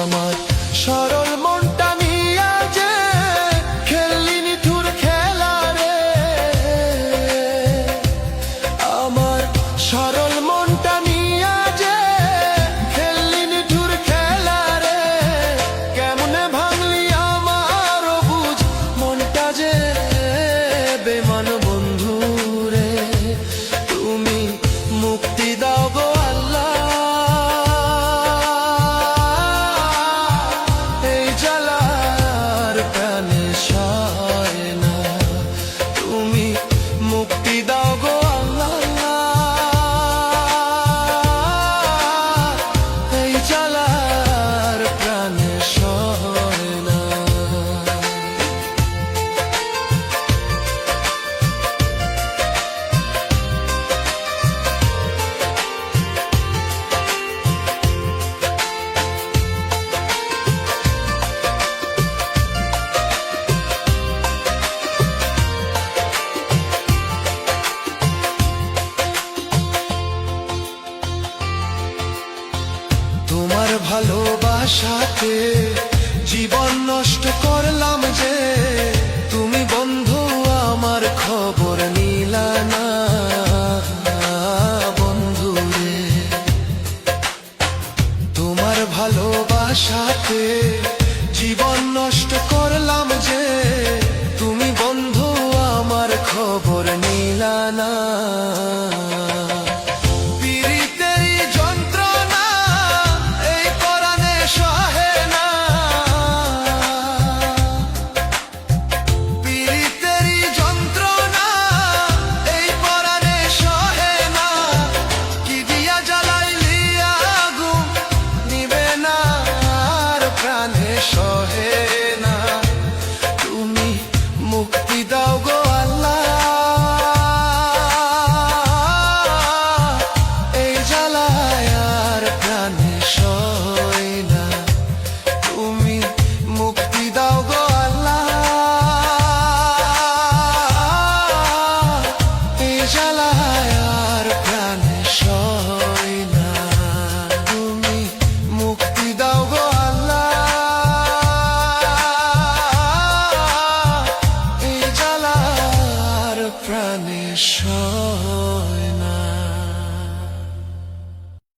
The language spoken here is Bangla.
আমার সরল মনটা নিয়া যে খেললি নিঠুর খেলা রে, আমার সরল মনটা নিয়া যে খেললি নিঠুর খেলা রে, কেমনে ভাঙলি আমার বুঝ মনটা যে বেমান বন্ধু রে, তুমি মুক্তি দাও গো আল্লাহ, এই জ্বালার প্রাণে সয় না, তুমি মুক্তি দাও গো আল্লাহ, এই জ্বালার প্রাণে সয় না। তোমার ভালোবাসাতে জীবন নষ্ট করলাম যে, তুমি বন্ধু আমার খবর নিলা না বন্ধু রে, তোমার ভালোবাসাতে জীবন নষ্ট করলাম যে, তুমি বন্ধু আমার খবর নিলা না। সহে